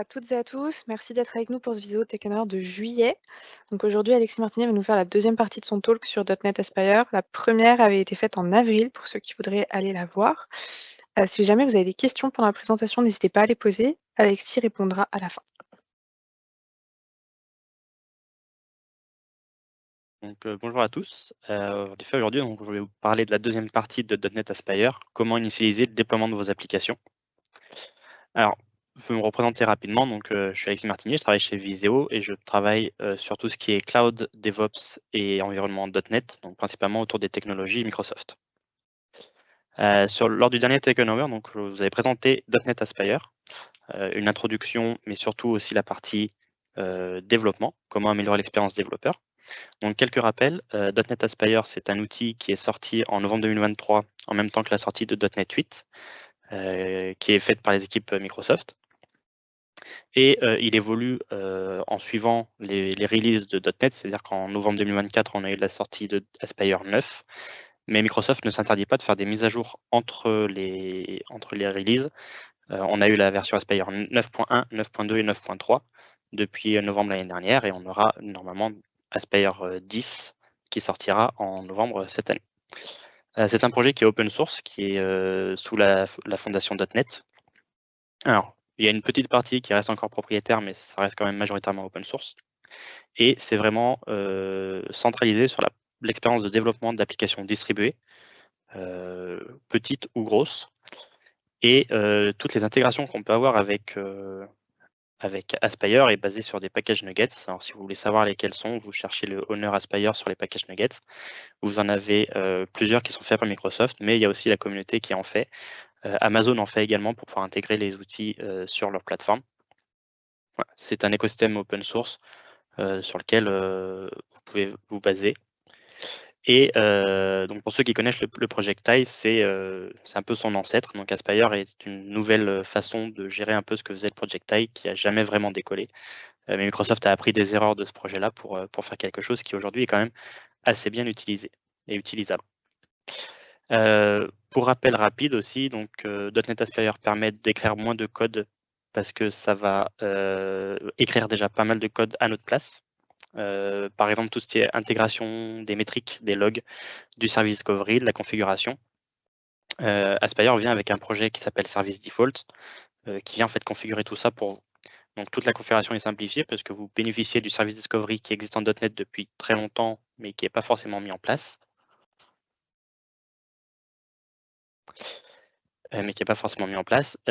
toutes et à tous. Merci d'être avec nous pour ce vidéo Tech Hour de juillet. Donc aujourd'hui, Alexis Martinet va nous faire la deuxième partie de son talk sur .NET Aspire. La première avait été faite en avril pour ceux qui voudraient aller la voir. Si jamais vous avez des questions pendant la présentation, n'hésitez pas à les poser. Alexis répondra à la fin. Bonjour à tous. Aujourd'hui, je vais vous parler de la deuxième partie de .NET Aspire, comment initialiser le déploiement de vos applications. Alors, je vais me représenter rapidement. Je suis Alexis Martinier, je travaille chez Viséo et je travaille sur tout ce qui est Cloud, DevOps et environnement .NET, donc principalement autour des technologies Microsoft. Lors du dernier Tech Hour, je vous avais présenté .NET Aspire, une introduction, mais surtout aussi la partie développement, comment améliorer l'expérience développeur. Donc, quelques rappels, .NET Aspire, c'est un outil qui est sorti en novembre 2023, en même temps que la sortie de .NET 8, qui est faite par les équipes Microsoft. Et il évolue en suivant les releases de .NET, c'est-à-dire qu'en novembre 2024, on a eu la sortie de Aspire 9, mais Microsoft ne s'interdit pas de faire des mises à jour entre les releases. On a eu la version Aspire 9.1, 9.2 et 9.3 depuis novembre l'année dernière, et on aura normalement Aspire 10 qui sortira en novembre cette année. C'est un projet qui est open source, qui est sous la fondation .NET. Alors, il y a une petite partie qui reste encore propriétaire, mais ça reste quand même majoritairement open source. Et c'est vraiment centralisé sur l'expérience de développement d'applications distribuées, petites ou grosses, et toutes les intégrations qu'on peut avoir avec Aspire est basé sur des packages nuggets. Alors, si vous voulez savoir lesquels sont, vous cherchez le Owner Aspire sur les packages nuggets. Vous en avez plusieurs qui sont faits par Microsoft, mais il y a aussi la communauté qui en fait. Amazon en fait également pour pouvoir intégrer les outils sur leur plateforme. Voilà. C'est un écosystème open source sur lequel vous pouvez vous baser. Et donc pour ceux qui connaissent le Projectile, c'est un peu son ancêtre. Donc Aspire est une nouvelle façon de gérer un peu ce que faisait le Projectile qui n'a jamais vraiment décollé. Mais Microsoft a appris des erreurs de ce projet-là pour faire quelque chose qui aujourd'hui est quand même assez bien utilisé et utilisable. Pour rappel rapide aussi, donc .NET Aspire permet d'écrire moins de code parce que ça va écrire déjà pas mal de code à notre place. Par exemple, tout ce qui est intégration des métriques, des logs, du service discovery, de la configuration. Aspire vient avec un projet qui s'appelle Service Default, qui vient en fait configurer tout ça pour vous. Donc toute la configuration est simplifiée parce que vous bénéficiez du service discovery qui existe en .NET depuis très longtemps, mais qui n'est pas forcément mis en place. Mais qui n'est pas forcément mis en place. Et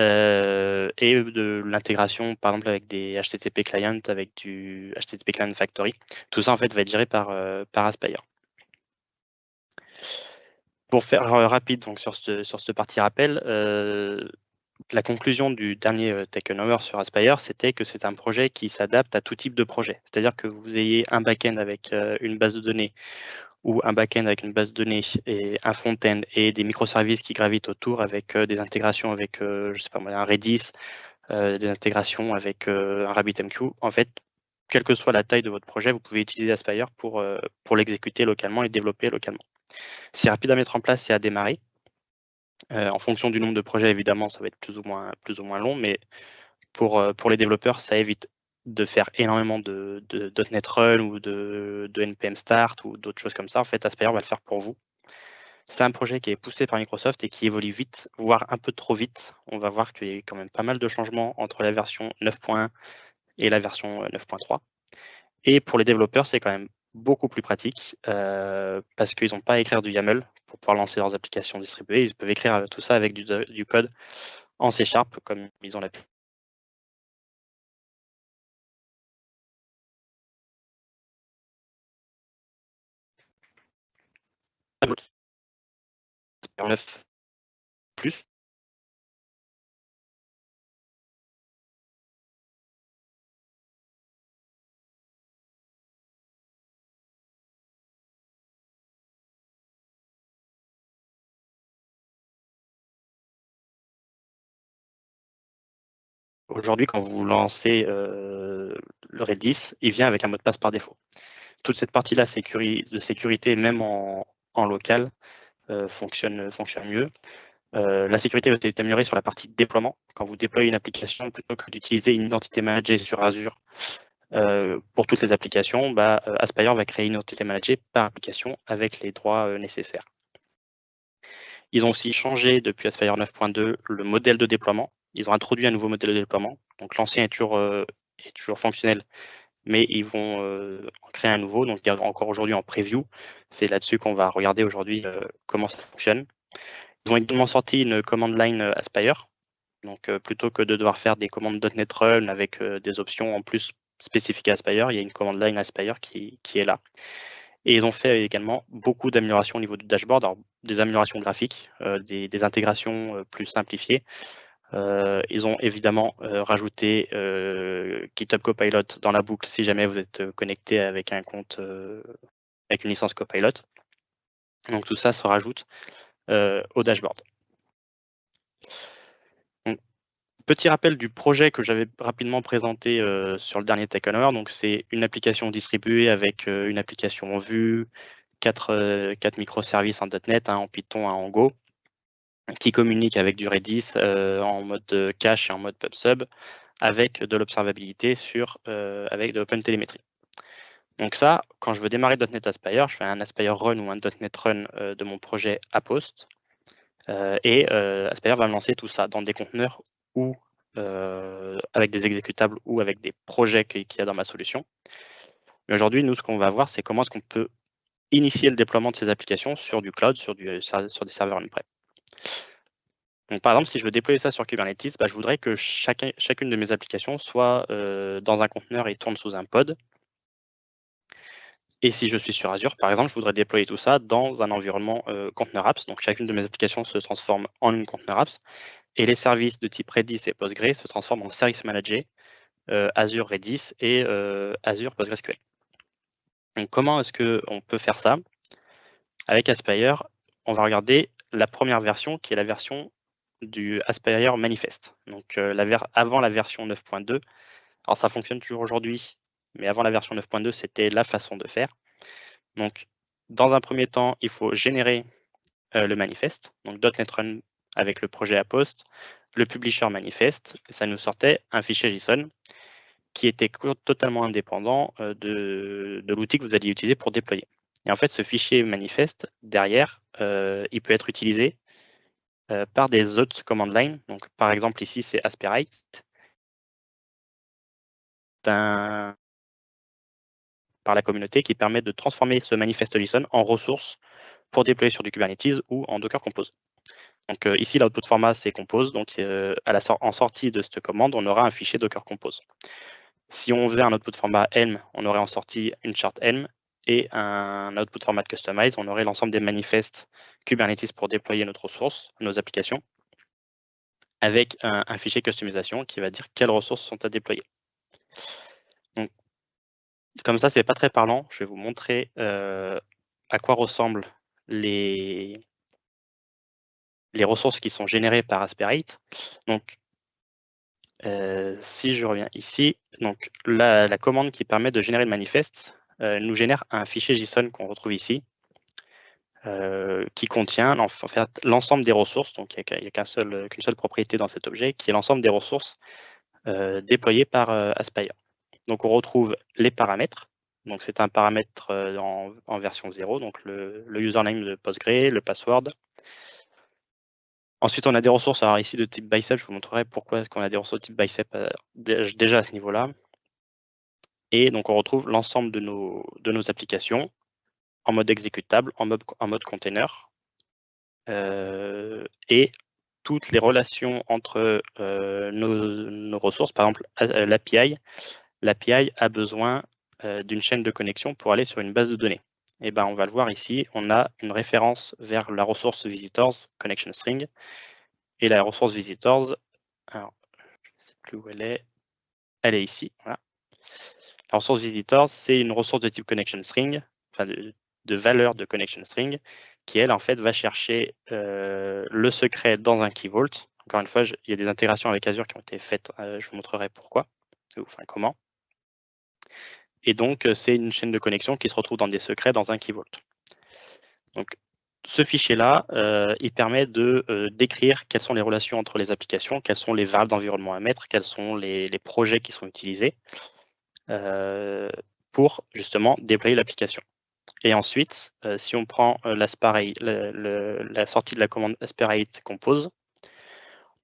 de l'intégration, par exemple, avec des HTTP clients, avec du HTTP Client Factory. Tout ça, en fait, va être géré par Aspire. Pour faire rapide donc, sur cette partie rappel, la conclusion du dernier Tech Hour sur Aspire, c'était que c'est un projet qui s'adapte à tout type de projet. C'est-à-dire que vous ayez un back-end avec une base de données ou un back-end avec une base de données et un front-end et des microservices qui gravitent autour avec des intégrations avec, je sais pas moi, un Redis, des intégrations avec un RabbitMQ. En fait, quelle que soit la taille de votre projet, vous pouvez utiliser Aspire pour l'exécuter localement et développer localement. C'est rapide à mettre en place et à démarrer. En fonction du nombre de projets, évidemment, ça va être plus ou moins long, mais pour les développeurs, ça évite de faire énormément de .NET Run ou de NPM Start ou d'autres choses comme ça. En fait, Aspire va le faire pour vous. C'est un projet qui est poussé par Microsoft et qui évolue vite, voire un peu trop vite. On va voir qu'il y a eu quand même pas mal de changements entre la version 9.1 et la version 9.3. Et pour les développeurs, c'est quand même beaucoup plus pratique parce qu'ils n'ont pas à écrire du YAML pour pouvoir lancer leurs applications distribuées. Ils peuvent écrire tout ça avec du code en C# comme ils ont l'habitude. Plus. Aujourd'hui, quand vous lancez le Redis, il vient avec un mot de passe par défaut. Toute cette partie-là de sécurité, même en local, fonctionne mieux. La sécurité va être améliorée sur la partie déploiement. Quand vous déployez une application, plutôt que d'utiliser une identité managée sur Azure pour toutes les applications, Aspire va créer une identité managée par application avec les droits nécessaires. Ils ont aussi changé depuis Aspire 9.2 le modèle de déploiement. Ils ont introduit un nouveau modèle de déploiement. Donc l'ancien est toujours fonctionnel, mais ils vont en créer un nouveau. Donc il y a encore aujourd'hui en preview. C'est là-dessus qu'on va regarder aujourd'hui comment ça fonctionne. Ils ont également sorti une command line Aspire. Donc plutôt que de devoir faire des commandes .NET Run avec des options en plus spécifiques à Aspire, il y a une command line Aspire qui est là. Et ils ont fait également beaucoup d'améliorations au niveau du dashboard, alors des améliorations graphiques, des intégrations plus simplifiées. Ils ont évidemment rajouté GitHub Copilot dans la boucle si jamais vous êtes connecté avec un compte avec une licence Copilot. Donc tout ça se rajoute au dashboard. Donc, petit rappel du projet que j'avais rapidement présenté sur le dernier Tech Hour. Donc c'est une application distribuée avec une application en Vue, 4 microservices en .NET, en Python, en Go, qui communiquent avec du Redis en mode cache et en mode PubSub, avec de l'observabilité avec de l'OpenTelemetry. Donc ça, quand je veux démarrer .NET Aspire, je fais un Aspire Run ou un .NET Run de mon projet à post, et Aspire va me lancer tout ça dans des conteneurs ou avec des exécutables ou avec des projets qu'il y a dans ma solution. Mais aujourd'hui, nous, ce qu'on va voir, c'est comment est-ce qu'on peut initier le déploiement de ces applications sur du cloud, sur des serveurs on-prem. Donc, par exemple, si je veux déployer ça sur Kubernetes, je voudrais que chacune de mes applications soit dans un conteneur et tourne sous un pod. Et si je suis sur Azure, par exemple, je voudrais déployer tout ça dans un environnement Container Apps. Donc, chacune de mes applications se transforme en une Container Apps. Et les services de type Redis et Postgre se transforment en services managés, Azure Redis et Azure PostgreSQL. Donc, comment est-ce qu'on peut faire ça? Avec Aspire, on va regarder la première version, qui est la version du Aspire Manifest. Donc, avant la version 9.2, alors ça fonctionne toujours aujourd'hui, mais avant la version 9.2, c'était la façon de faire. Donc, dans un premier temps, il faut générer le manifeste, donc .NET Run avec le projet à post, le publisher manifest, et ça nous sortait un fichier JSON qui était totalement indépendant de l'outil que vous alliez utiliser pour déployer. Et en fait, ce fichier manifeste, derrière, il peut être utilisé par des autres command line. Donc, par exemple, ici, c'est Aspirite, par la communauté qui permet de transformer ce manifeste JSON en ressources pour déployer sur du Kubernetes ou en Docker Compose. Donc ici, l'output format, c'est Compose. Donc en sortie de cette commande, on aura un fichier Docker Compose. Si on faisait un output format Helm, on aurait en sortie une charte Helm, et un output format Customize, on aurait l'ensemble des manifestes Kubernetes pour déployer notre ressource, nos applications, avec un fichier customisation qui va dire quelles ressources sont à déployer. Donc, comme ça, c'est pas très parlant. Je vais vous montrer à quoi ressemblent les ressources qui sont générées par Aspirite. Donc, si je reviens ici, donc la commande qui permet de générer le manifeste nous génère un fichier JSON qu'on retrouve ici, qui contient en fait l'ensemble des ressources. Donc il n'y a qu'une seule propriété dans cet objet, qui est l'ensemble des ressources déployées par Aspire. Donc on retrouve les paramètres. Donc c'est un paramètre en version 0, donc le username de Postgre, le password. Ensuite, on a des ressources, alors ici de type bicep, je vous montrerai pourquoi est-ce qu'on a des ressources de type bicep déjà à ce niveau-là. Et donc on retrouve l'ensemble de nos applications en mode exécutable, en mode container, et toutes les relations entre nos ressources. Par exemple, l'API a besoin d'une chaîne de connexion pour aller sur une base de données. Et on va le voir ici, on a une référence vers la ressource visitors connection string, et la ressource visitors, alors je ne sais plus où elle est ici, voilà. La ressource visitors, c'est une ressource de type connection string, enfin de valeur de connection string, qui elle en fait va chercher le secret dans un key vault. Encore une fois, il y a des intégrations avec Azure qui ont été faites, je vous montrerai pourquoi, enfin comment. Et donc c'est une chaîne de connexion qui se retrouve dans des secrets dans un key vault. Donc ce fichier-là, il permet de décrire quelles sont les relations entre les applications, quelles sont les variables d'environnement à mettre, quels sont les projets qui sont utilisés pour justement déployer l'application. Et ensuite, si on prend la sortie de la commande Aspirate Compose,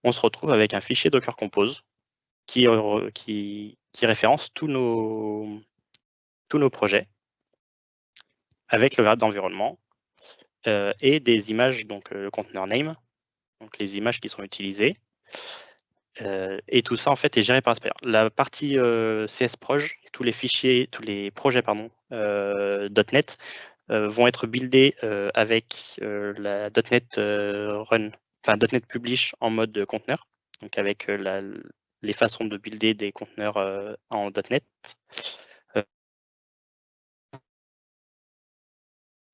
on se retrouve avec un fichier Docker Compose qui référence tous nos projets avec le variable d'environnement et des images, donc le container name, donc les images qui sont utilisées. Et tout ça en fait est géré par Aspire. La partie CSproj, tous les projets .NET vont être buildés avec la .NET Run, enfin .NET Publish en mode conteneur, donc avec les façons de builder des conteneurs en .NET.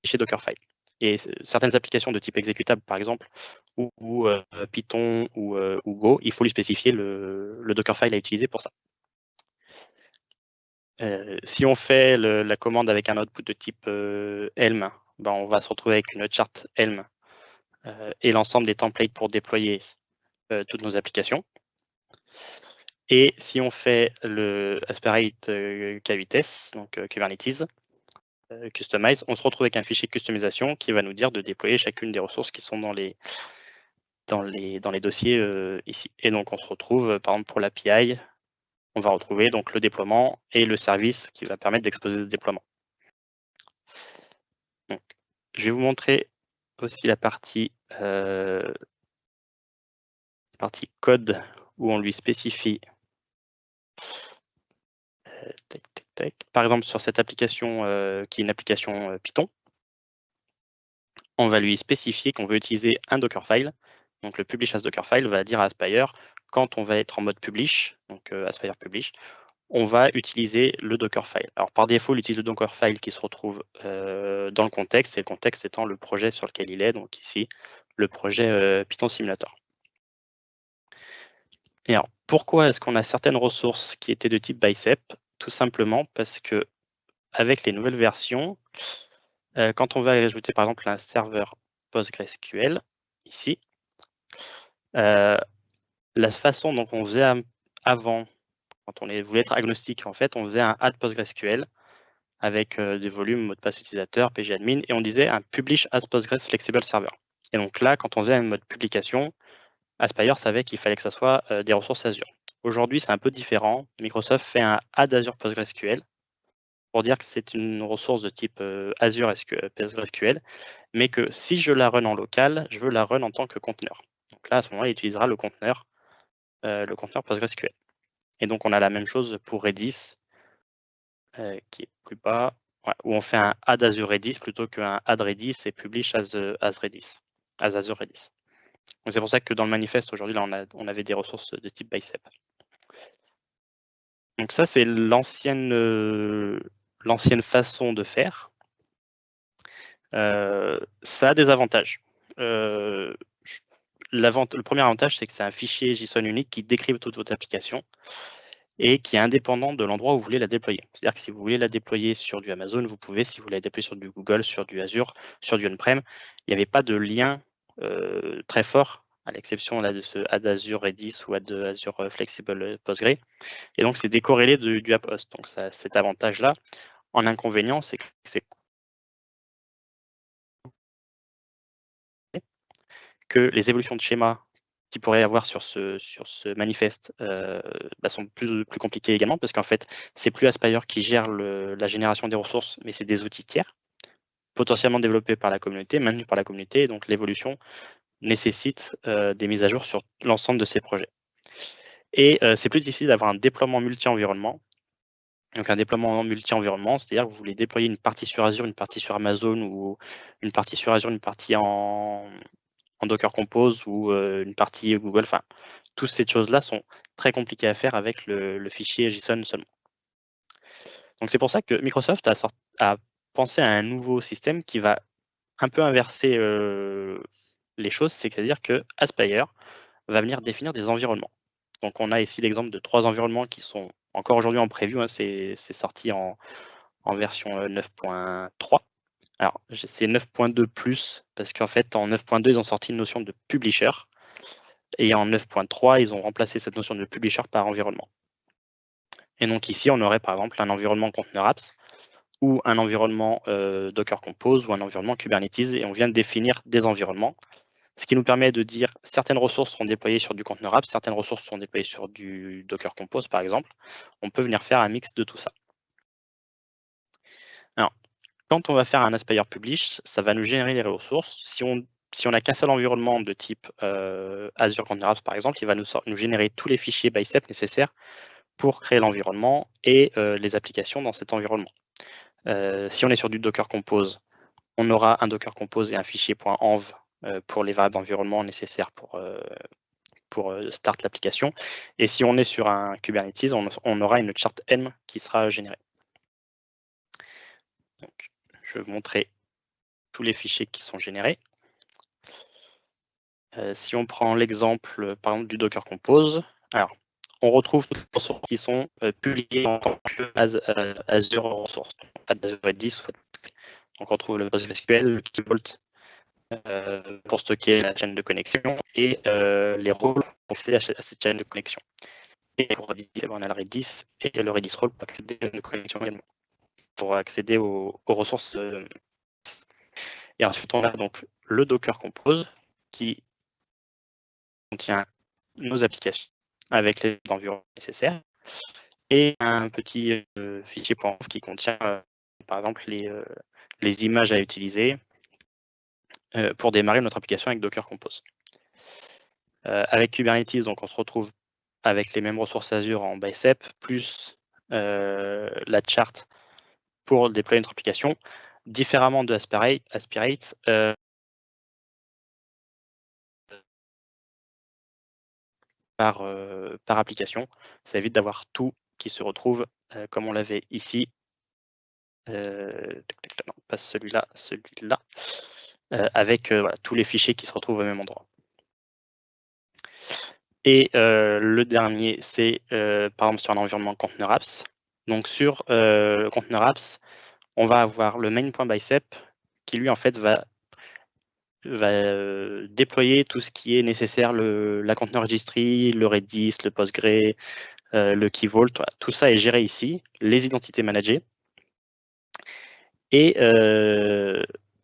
Chez Dockerfile. Et certaines applications de type exécutable, par exemple, ou Python ou Go, il faut lui spécifier le Dockerfile à utiliser pour ça. Si on fait la commande avec un output de type Helm, ben on va se retrouver avec une charte Helm et l'ensemble des templates pour déployer toutes nos applications. Et si on fait le Aspirate K8s, donc Kubernetes, Customize, on se retrouve avec un fichier customisation qui va nous dire de déployer chacune des ressources qui sont dans les dossiers ici. Et donc on se retrouve, par exemple pour l'API, on va retrouver donc le déploiement et le service qui va permettre d'exposer ce déploiement. Donc, je vais vous montrer aussi la partie code où on lui spécifie. Par exemple, sur cette application qui est une application Python, on va lui spécifier qu'on veut utiliser un Dockerfile. Donc le publish as Dockerfile va dire à Aspire, quand on va être en mode publish, donc Aspire publish, on va utiliser le Dockerfile. Alors par défaut, il utilise le Dockerfile qui se retrouve dans le contexte, et le contexte étant le projet sur lequel il est, donc ici, le projet Python Simulator. Et alors, pourquoi est-ce qu'on a certaines ressources qui étaient de type bicep? Tout simplement parce que avec les nouvelles versions, quand on va ajouter par exemple un serveur PostgreSQL, ici, la façon dont on faisait avant, quand on voulait être agnostique, en fait, on faisait un add PostgreSQL avec des volumes, mot de passe utilisateur, pgadmin, et on disait un publish as Postgres flexible server. Et donc là, quand on faisait un mode publication, Aspire savait qu'il fallait que ça soit des ressources Azure. Aujourd'hui, c'est un peu différent. Microsoft fait un add Azure PostgreSQL pour dire que c'est une ressource de type Azure PostgreSQL, mais que si je la run en local, je veux la run en tant que conteneur. Donc là, à ce moment-là, il utilisera le conteneur PostgreSQL. Et donc, on a la même chose pour Redis, qui est plus bas, où on fait un add Azure Redis plutôt qu'un add Redis et publish as Redis, as Azure Redis. Donc c'est pour ça que dans le manifeste, aujourd'hui, là, on avait des ressources de type bicep. Donc ça, c'est l'ancienne façon de faire. Ça a des avantages. Le premier avantage, c'est que c'est un fichier JSON unique qui décrit toute votre application et qui est indépendant de l'endroit où vous voulez la déployer. C'est-à-dire que si vous voulez la déployer sur du Amazon, vous pouvez. Si vous voulez la déployer sur du Google, sur du Azure, sur du on-prem, il n'y avait pas de lien très fort, à l'exception là de ce add Azure Redis ou add Azure Flexible Postgre. Et donc, c'est décorrélé du app host. Donc, ça, cet avantage-là. En inconvénient, c'est que les évolutions de schéma qu'il pourrait y avoir sur ce manifeste sont plus compliquées également, parce qu'en fait, c'est plus Aspire qui gère la génération des ressources, mais c'est des outils tiers, potentiellement développés par la communauté, maintenus par la communauté, et donc l'évolution nécessite des mises à jour sur l'ensemble de ces projets. Et c'est plus difficile d'avoir un déploiement multi-environnement. Donc un déploiement multi-environnement, c'est-à-dire que vous voulez déployer une partie sur Azure, une partie sur Amazon, ou une partie sur Azure, une partie en Docker Compose ou une partie Google. Enfin, toutes ces choses-là sont très compliquées à faire avec le fichier JSON seulement. Donc c'est pour ça que Microsoft a pensé à un nouveau système qui va un peu inverser les choses, c'est-à-dire que Aspire va venir définir des environnements. Donc on a ici l'exemple de 3 environnements qui sont encore aujourd'hui en preview, hein, c'est sorti en version 9.3. Alors, c'est 9.2 plus, parce qu'en fait, en 9.2, ils ont sorti une notion de publisher, et en 9.3, ils ont remplacé cette notion de publisher par environnement. Et donc ici, on aurait par exemple un environnement Container Apps, ou un environnement Docker Compose, ou un environnement Kubernetes, et on vient de définir des environnements, ce qui nous permet de dire certaines ressources seront déployées sur du Container Apps, certaines ressources seront déployées sur du Docker Compose, par exemple. On peut venir faire un mix de tout ça. Alors, quand on va faire un Aspire Publish, ça va nous générer les ressources. Si on n'a qu'un seul environnement de type Azure Container Apps, par exemple, il va nous générer tous les fichiers bicep nécessaires pour créer l'environnement et les applications dans cet environnement. Si on est sur du Docker Compose, on aura un Docker Compose et un fichier .env pour les variables d'environnement nécessaires pour start l'application. Et si on est sur un Kubernetes, on aura une chart M qui sera générée. Donc, je vais vous montrer tous les fichiers qui sont générés. Si on prend l'exemple, par exemple, du Docker Compose, alors, on retrouve toutes les ressources qui sont publiées en tant que Azure Ressources, Azure Redis. Donc, on retrouve le PostgreSQL, le Key Vault pour stocker la chaîne de connexion et les rôles pour accéder à cette chaîne de connexion. Et pour Redis, on a le Redis et le Redis Role pour accéder à la chaîne de connexion également, pour accéder aux ressources. Et ensuite, on a donc le Docker Compose qui contient nos applications avec les environnements nécessaires et un petit fichier .env qui contient par exemple les images à utiliser pour démarrer notre application avec Docker Compose. Avec Kubernetes, donc on se retrouve avec les mêmes ressources Azure en bicep, plus la chart pour déployer notre application. Différemment de Aspirate, par application, ça évite d'avoir tout qui se retrouve comme on l'avait ici. Non, pas celui-là, celui-là, avec voilà, tous les fichiers qui se retrouvent au même endroit. Et le dernier, c'est par exemple sur un environnement Container Apps. Donc sur Container Apps, on va avoir le main.bicep qui lui en fait va déployer tout ce qui est nécessaire, la Container Registry, le Redis, le Postgre, le Key Vault, voilà, tout ça est géré ici, les identités managées. Et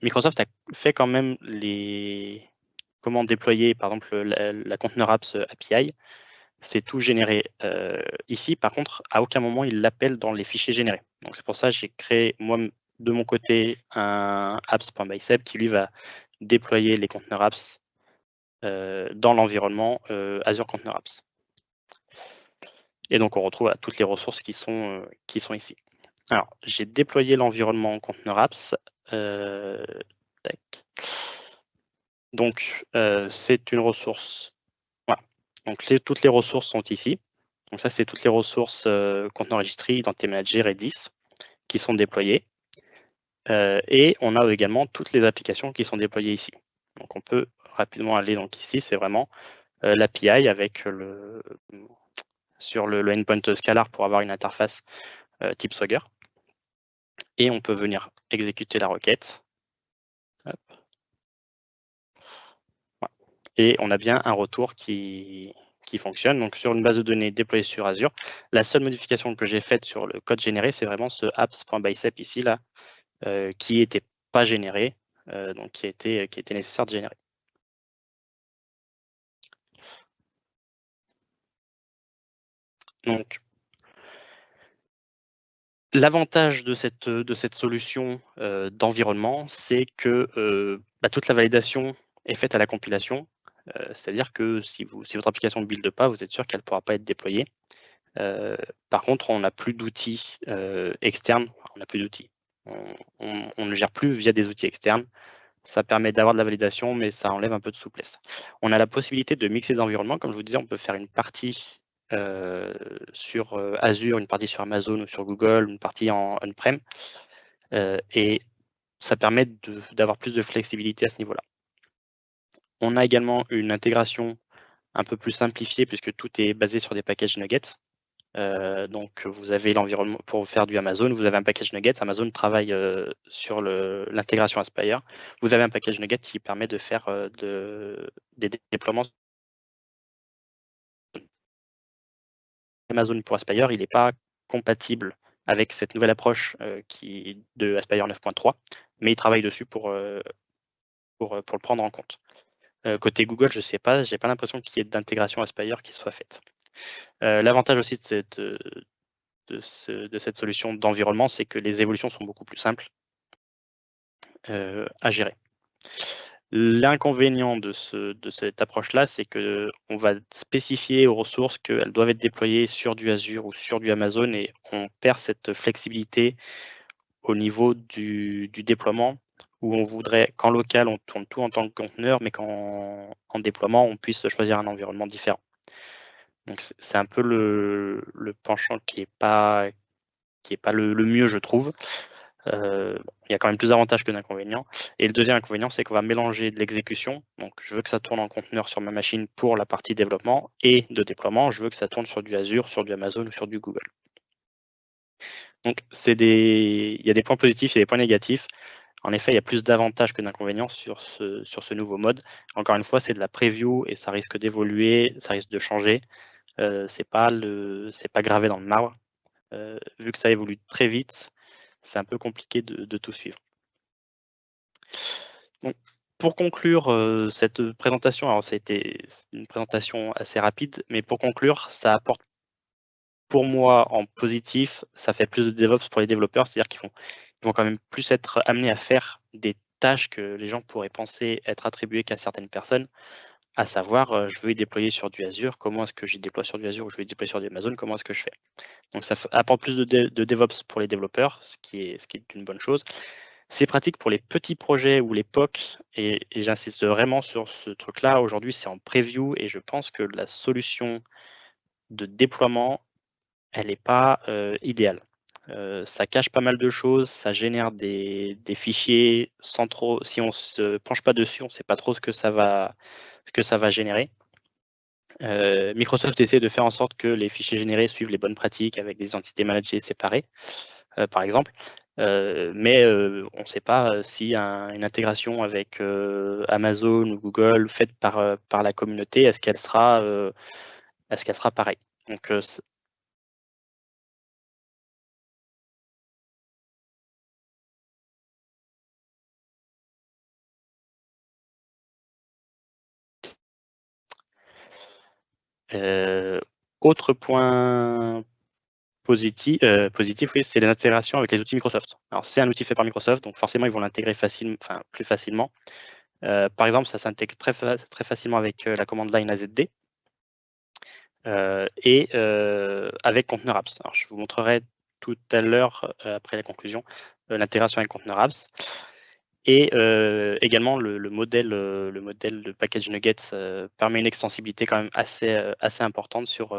Microsoft a fait quand même comment déployer par exemple la Container Apps API. C'est tout généré ici. Par contre, à aucun moment, il l'appelle dans les fichiers générés. Donc c'est pour ça que j'ai créé, moi, de mon côté, un apps.bicep qui, lui, va déployer les Container Apps dans l'environnement Azure Container Apps. Et donc, on retrouve toutes les ressources qui sont ici. Alors, j'ai déployé l'environnement Container Apps. Tac. Donc, c'est une ressource. Voilà. Donc, toutes les ressources sont ici. Donc ça, c'est toutes les ressources Container Registry, Identité Manager, Redis qui sont déployées. Et on a également toutes les applications qui sont déployées ici. Donc on peut rapidement aller donc ici, c'est vraiment l'API avec sur le endpoint Scalar pour avoir une interface type Swagger. Et on peut venir exécuter la requête. Hop. Voilà. Et on a bien un retour qui fonctionne. Donc sur une base de données déployée sur Azure, la seule modification que j'ai faite sur le code généré, c'est vraiment ce apps.bicep ici, là, qui n'était pas généré, donc qui était nécessaire de générer. Donc, l'avantage de cette solution d'environnement, c'est que toute la validation est faite à la compilation. C'est-à-dire que si votre application ne build pas, vous êtes sûr qu'elle ne pourra pas être déployée. Par contre, on n'a plus d'outils externes. On n'a plus d'outils. On ne gère plus via des outils externes. Ça permet d'avoir de la validation, mais ça enlève un peu de souplesse. On a la possibilité de mixer des environnements. Comme je vous disais, on peut faire une partie sur Azure, une partie sur Amazon ou sur Google, une partie en on-prem. Et ça permet d'avoir plus de flexibilité à ce niveau-là. On a également une intégration un peu plus simplifiée puisque tout est basé sur des packages nuggets. Donc vous avez l'environnement pour faire du Amazon, vous avez un package Nuggets. Amazon travaille sur l'intégration Aspire. Vous avez un package Nuggets qui permet de faire des déploiements. Amazon pour Aspire, il n'est pas compatible avec cette nouvelle approche de Aspire 9.3, mais il travaille dessus pour le prendre en compte. Côté Google, je ne sais pas, j'ai pas l'impression qu'il y ait d'intégration Aspire qui soit faite. L'avantage aussi de cette solution d'environnement, c'est que les évolutions sont beaucoup plus simples à gérer. L'inconvénient de cette approche-là, c'est qu'on va spécifier aux ressources qu'elles doivent être déployées sur du Azure ou sur du Amazon et on perd cette flexibilité au niveau du déploiement où on voudrait qu'en local, on tourne tout en tant que conteneur, mais qu'en déploiement, on puisse choisir un environnement différent. Donc c'est un peu le penchant qui n'est pas le mieux, je trouve. Il y a quand même plus d'avantages que d'inconvénients. Et le deuxième inconvénient, c'est qu'on va mélanger de l'exécution. Donc, je veux que ça tourne en conteneur sur ma machine pour la partie développement et de déploiement. Je veux que ça tourne sur du Azure, sur du Amazon ou sur du Google. Donc, il y a des points positifs et des points négatifs. En effet, il y a plus d'avantages que d'inconvénients sur ce nouveau mode. Encore une fois, c'est de la preview et ça risque d'évoluer, ça risque de changer. C'est pas gravé dans le marbre. Vu que ça évolue très vite, c'est un peu compliqué de tout suivre. Donc, pour conclure cette présentation, alors c'était une présentation assez rapide, mais pour conclure, ça apporte pour moi en positif, ça fait plus de DevOps pour les développeurs, c'est-à-dire qu'ils vont quand même plus être amenés à faire des tâches que les gens pourraient penser être attribuées qu'à certaines personnes, à savoir je veux y déployer sur du Azure, comment est-ce que j'y déploie sur du Azure ou je veux y déployer sur du Amazon, comment est-ce que je fais. Donc ça apporte plus de DevOps pour les développeurs, ce qui est une bonne chose. C'est pratique pour les petits projets ou les POC et j'insiste vraiment sur ce truc-là. Aujourd'hui, c'est en preview et je pense que la solution de déploiement, elle n'est pas idéale. Ça cache pas mal de choses, ça génère des fichiers sans trop. Si on se penche pas dessus, on ne sait pas trop ce que ça va générer. Microsoft essaie de faire en sorte que les fichiers générés suivent les bonnes pratiques avec des entités managées séparées, par exemple. Mais on ne sait pas si une intégration avec Amazon ou Google faite par la communauté, est-ce qu'elle sera pareille. Donc, autre point positif, oui, c'est l'intégration avec les outils Microsoft. Alors, c'est un outil fait par Microsoft, donc forcément, ils vont l'intégrer plus facilement. Par exemple, ça s'intègre très facilement avec la commande line AZD et avec Container Apps. Alors, je vous montrerai tout à l'heure, après la conclusion, l'intégration avec Container Apps. Et également, le modèle de package Nuggets permet une extensibilité quand même assez importante sur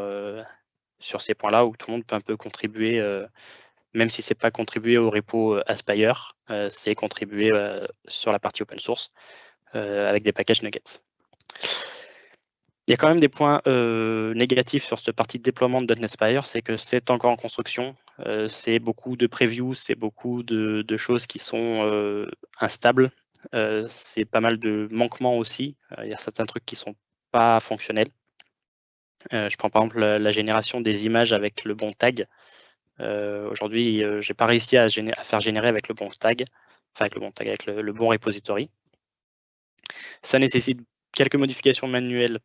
ces points-là, où tout le monde peut un peu contribuer, même si ce n'est pas contribué au repo Aspire, c'est contribué sur la partie open source avec des packages Nuggets. Il y a quand même des points négatifs sur cette partie de déploiement de .NET Aspire, c'est que c'est encore en construction, c'est beaucoup de previews, c'est beaucoup de choses qui sont instables, c'est pas mal de manquements aussi, il y a certains trucs qui ne sont pas fonctionnels. Je prends par exemple la génération des images avec le bon tag. Aujourd'hui, je n'ai pas réussi à faire générer avec le bon tag, avec le bon repository. Ça nécessite quelques modifications manuelles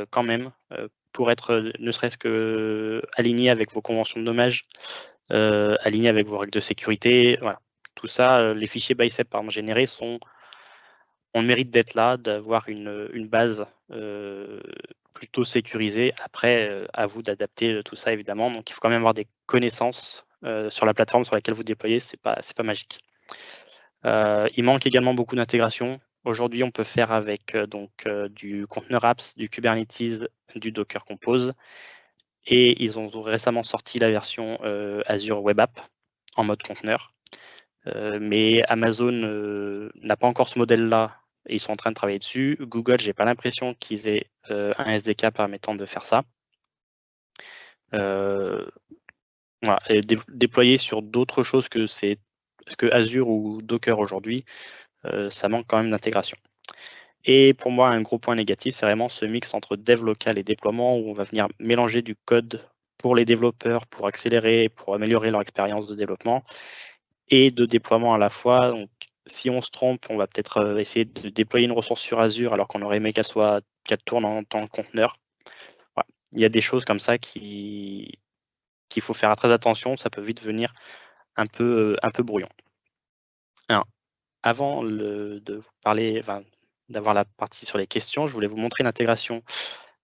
quand même, pour être ne serait-ce que aligné avec vos conventions de nommage, aligné avec vos règles de sécurité. Voilà. Tout ça, les fichiers bicep par exemple, générés ont le mérite d'être là, d'avoir une base plutôt sécurisée. Après, à vous d'adapter tout ça évidemment. Donc il faut quand même avoir des connaissances sur la plateforme sur laquelle vous déployez, c'est pas magique. Il manque également beaucoup d'intégration. Aujourd'hui, on peut faire avec du Container Apps, du Kubernetes, du Docker Compose. Et ils ont récemment sorti la version Azure Web App en mode conteneur. Mais Amazon n'a pas encore ce modèle-là et ils sont en train de travailler dessus. Google, j'ai pas l'impression qu'ils aient un SDK permettant de faire ça. Voilà, et déployer sur d'autres choses que Azure ou Docker aujourd'hui, ça manque quand même d'intégration. Et pour moi, un gros point négatif, c'est vraiment ce mix entre dev local et déploiement où on va venir mélanger du code pour les développeurs, pour accélérer, pour améliorer leur expérience de développement et de déploiement à la fois. Donc, si on se trompe, on va peut-être essayer de déployer une ressource sur Azure alors qu'on aurait aimé qu'elle tourne en tant que conteneur. Voilà. Il y a des choses comme ça qu'il faut faire très attention, ça peut vite venir un peu brouillon. Alors, avant de vous parler, d'avoir la partie sur les questions, je voulais vous montrer l'intégration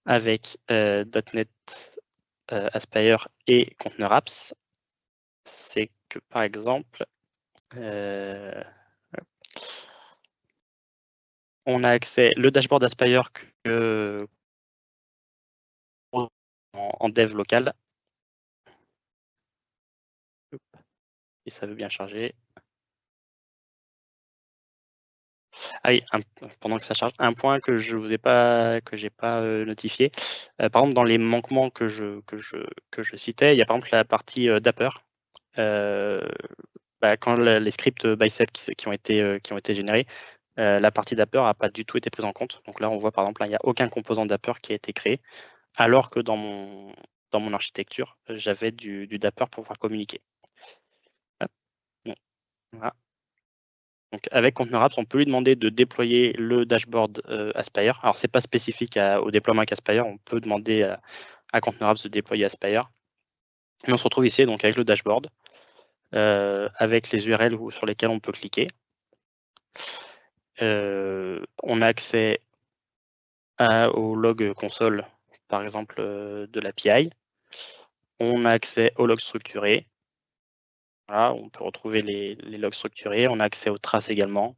avec .NET Aspire et Container Apps. C'est que par exemple, on a accès le dashboard Aspire en dev local. Et ça veut bien charger. Ah oui, pendant que ça charge, un point que je vous ai pas, que j'ai pas notifié. Par exemple, dans les manquements que je citais, il y a par exemple la partie Dapper. Quand les scripts Bicep qui ont été générés, la partie Dapper n'a pas du tout été prise en compte. Donc là, on voit par exemple, il n'y a aucun composant Dapper qui a été créé, alors que dans mon architecture, j'avais du Dapper pour pouvoir communiquer. Hop. Bon. Voilà. Donc avec Container Apps, on peut lui demander de déployer le dashboard Aspire. Alors, ce n'est pas spécifique au déploiement avec Aspire. On peut demander à Container Apps de déployer Aspire. Mais on se retrouve ici donc avec le dashboard, avec les URL sur lesquelles on peut cliquer. On a accès au log console, par exemple, de l'API. On a accès aux logs structurés. Voilà, on peut retrouver les logs structurés. On a accès aux traces également.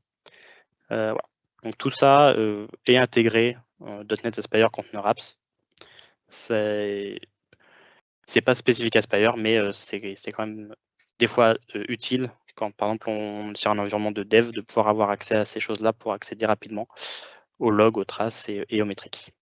Voilà. Donc tout ça est intégré .NET Aspire Container Apps. C'est pas spécifique Aspire, mais c'est quand même des fois utile quand, par exemple, on est sur un environnement de dev, de pouvoir avoir accès à ces choses-là pour accéder rapidement aux logs, aux traces et aux métriques.